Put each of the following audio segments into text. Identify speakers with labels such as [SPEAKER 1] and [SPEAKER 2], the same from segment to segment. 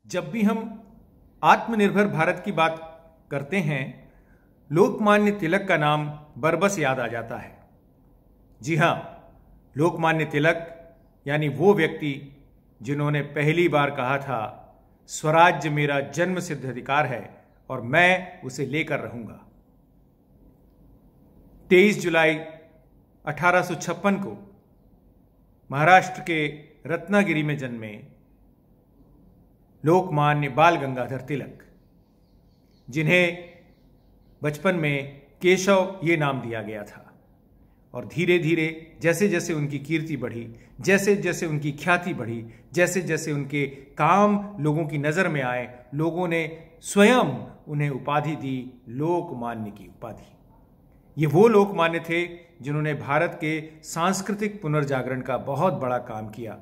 [SPEAKER 1] जब भी हम आत्मनिर्भर भारत की बात करते हैं, लोकमान्य तिलक का नाम बरबस याद आ जाता है। जी हाँ, लोकमान्य तिलक यानी वो व्यक्ति जिन्होंने पहली बार कहा था, स्वराज्य मेरा जन्मसिद्ध अधिकार है और मैं उसे लेकर रहूंगा। 23 जुलाई 1856 को महाराष्ट्र के रत्नागिरी में जन्मे लोकमान्य बाल गंगाधर तिलक, जिन्हें बचपन में केशव ये नाम दिया गया था, और धीरे धीरे जैसे जैसे उनकी कीर्ति बढ़ी, जैसे जैसे उनकी ख्याति बढ़ी, जैसे जैसे उनके काम लोगों की नज़र में आए, लोगों ने स्वयं उन्हें उपाधि दी, लोकमान्य की उपाधि। ये वो लोकमान्य थे जिन्होंने भारत के सांस्कृतिक पुनर्जागरण का बहुत बड़ा काम किया।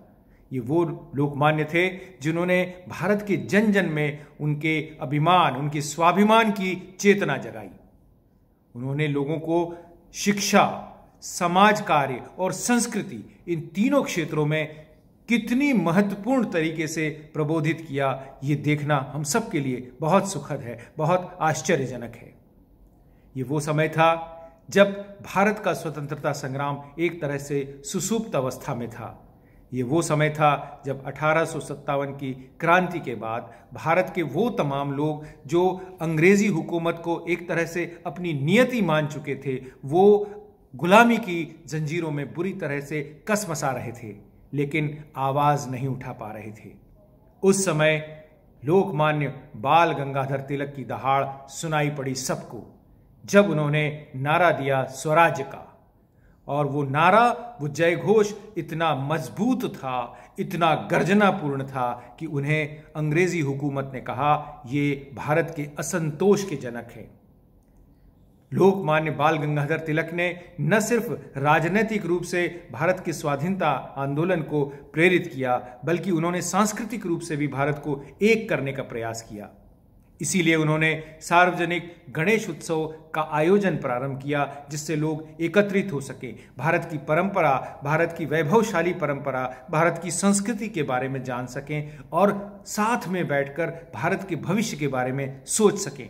[SPEAKER 1] ये वो लोकमान्य थे जिन्होंने भारत के जन जन में उनके अभिमान, उनके स्वाभिमान की चेतना जगाई। उन्होंने लोगों को शिक्षा, समाज कार्य और संस्कृति, इन तीनों क्षेत्रों में कितनी महत्वपूर्ण तरीके से प्रबोधित किया, ये देखना हम सब के लिए बहुत सुखद है, बहुत आश्चर्यजनक है। ये वो समय था जब भारत का स्वतंत्रता संग्राम एक तरह से सुसुप्त अवस्था में था। ये वो समय था जब 1857 की क्रांति के बाद भारत के वो तमाम लोग जो अंग्रेजी हुकूमत को एक तरह से अपनी नियति मान चुके थे, वो गुलामी की जंजीरों में बुरी तरह से कसमसा रहे थे, लेकिन आवाज नहीं उठा पा रहे थे। उस समय लोकमान्य बाल गंगाधर तिलक की दहाड़ सुनाई पड़ी सबको, जब उन्होंने नारा दिया स्वराज्य का। और वो नारा, वो जय घोष इतना मजबूत था, इतना गर्जनापूर्ण था कि उन्हें अंग्रेजी हुकूमत ने कहा ये भारत के असंतोष के जनक हैं। लोकमान्य बाल गंगाधर तिलक ने न सिर्फ राजनीतिक रूप से भारत के स्वाधीनता आंदोलन को प्रेरित किया, बल्कि उन्होंने सांस्कृतिक रूप से भी भारत को एक करने का प्रयास किया। इसीलिए उन्होंने सार्वजनिक गणेश उत्सव का आयोजन प्रारंभ किया, जिससे लोग एकत्रित हो सके, भारत की परंपरा, भारत की वैभवशाली परंपरा, भारत की संस्कृति के बारे में जान सकें और साथ में बैठकर भारत के भविष्य के बारे में सोच सकें।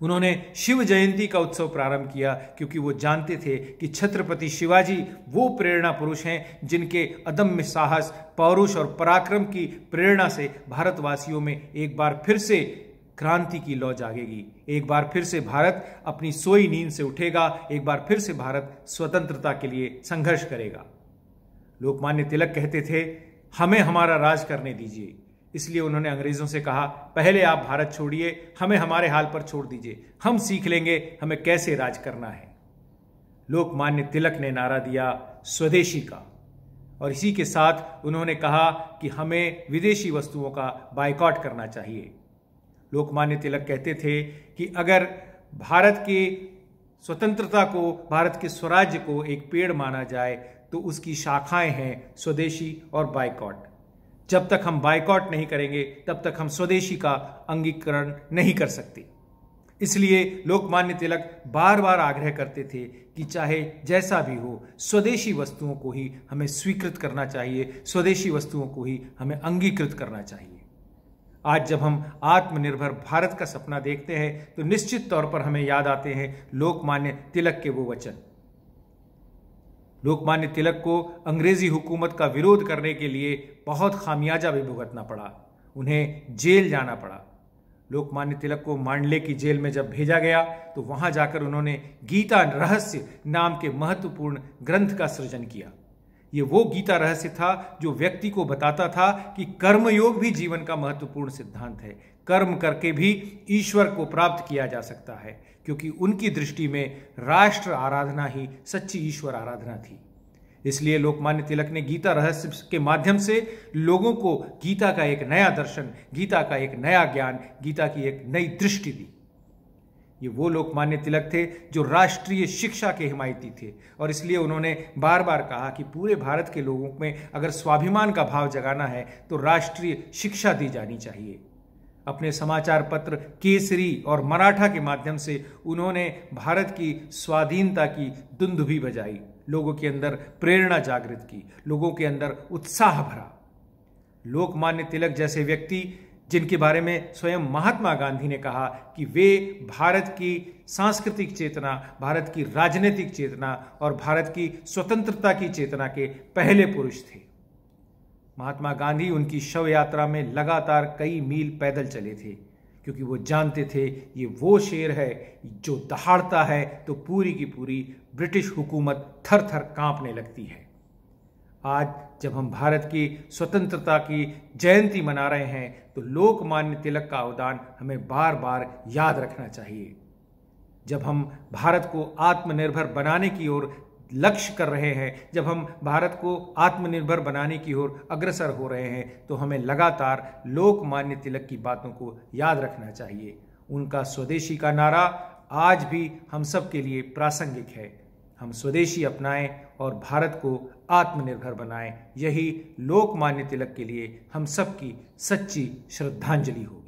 [SPEAKER 1] उन्होंने शिव जयंती का उत्सव प्रारंभ किया, क्योंकि वो जानते थे कि छत्रपति शिवाजी वो प्रेरणा पुरुष हैं जिनके अदम्य साहस, पौरुष और पराक्रम की प्रेरणा से भारतवासियों में एक बार फिर से क्रांति की लौ जागेगी। एक बार फिर से भारत अपनी सोई नींद से उठेगा, एक बार फिर से भारत स्वतंत्रता के लिए संघर्ष करेगा। लोकमान्य तिलक कहते थे, हमें हमारा राज करने दीजिए। इसलिए उन्होंने अंग्रेजों से कहा, पहले आप भारत छोड़िए, हमें हमारे हाल पर छोड़ दीजिए, हम सीख लेंगे हमें कैसे राज करना है। लोकमान्य तिलक ने नारा दिया स्वदेशी का, और इसी के साथ उन्होंने कहा कि हमें विदेशी वस्तुओं का बायकॉट करना चाहिए। लोकमान्य तिलक कहते थे कि अगर भारत की स्वतंत्रता को, भारत के स्वराज्य को एक पेड़ माना जाए तो उसकी शाखाएं हैं स्वदेशी और बायकॉट। जब तक हम बायकॉट नहीं करेंगे तब तक हम स्वदेशी का अंगीकरण नहीं कर सकते। इसलिए लोकमान्य तिलक बार बार आग्रह करते थे कि चाहे जैसा भी हो, स्वदेशी वस्तुओं को ही हमें स्वीकृत करना चाहिए, स्वदेशी वस्तुओं को ही हमें अंगीकृत करना चाहिए। आज जब हम आत्मनिर्भर भारत का सपना देखते हैं तो निश्चित तौर पर हमें याद आते हैं लोकमान्य तिलक के वो वचन। लोकमान्य तिलक को अंग्रेजी हुकूमत का विरोध करने के लिए बहुत खामियाजा भी भुगतना पड़ा, उन्हें जेल जाना पड़ा। लोकमान्य तिलक को मांडले की जेल में जब भेजा गया तो वहां जाकर उन्होंने गीता रहस्य नाम के महत्वपूर्ण ग्रंथ का सृजन किया। ये वो गीता रहस्य था जो व्यक्ति को बताता था कि कर्मयोग भी जीवन का महत्वपूर्ण सिद्धांत है। कर्म करके भी ईश्वर को प्राप्त किया जा सकता है, क्योंकि उनकी दृष्टि में राष्ट्र आराधना ही सच्ची ईश्वर आराधना थी। इसलिए लोकमान्य तिलक ने गीता रहस्य के माध्यम से लोगों को गीता का एक नया दर्शन, गीता का एक नया ज्ञान, गीता की एक नई दृष्टि दी। ये वो लोकमान्य तिलक थे जो राष्ट्रीय शिक्षा के हिमायती थे, और इसलिए उन्होंने बार बार कहा कि पूरे भारत के लोगों में अगर स्वाभिमान का भाव जगाना है तो राष्ट्रीय शिक्षा दी जानी चाहिए। अपने समाचार पत्र केसरी और मराठा के माध्यम से उन्होंने भारत की स्वाधीनता की दुंदुभी बजाई, लोगों के अंदर प्रेरणा जागृत की, लोगों के अंदर उत्साह भरा। लोकमान्य तिलक जैसे व्यक्ति जिनके बारे में स्वयं महात्मा गांधी ने कहा कि वे भारत की सांस्कृतिक चेतना, भारत की राजनीतिक चेतना और भारत की स्वतंत्रता की चेतना के पहले पुरुष थे। महात्मा गांधी उनकी शव यात्रा में लगातार कई मील पैदल चले थे, क्योंकि वो जानते थे ये वो शेर है जो दहाड़ता है तो पूरी की पूरी ब्रिटिश हुकूमत थर थर कांपने लगती है। आज जब हम भारत की स्वतंत्रता की जयंती मना रहे हैं तो लोकमान्य तिलक का अवदान हमें बार बार याद रखना चाहिए। जब हम भारत को आत्मनिर्भर बनाने की ओर लक्ष्य कर रहे हैं, जब हम भारत को आत्मनिर्भर बनाने की ओर अग्रसर हो रहे हैं, तो हमें लगातार लोकमान्य तिलक की बातों को याद रखना चाहिए। उनका स्वदेशी का नारा आज भी हम सब के लिए प्रासंगिक है। हम स्वदेशी अपनाएं और भारत को आत्मनिर्भर बनाएं। यही लोकमान्य तिलक के लिए हम सबकी सच्ची श्रद्धांजलि हो।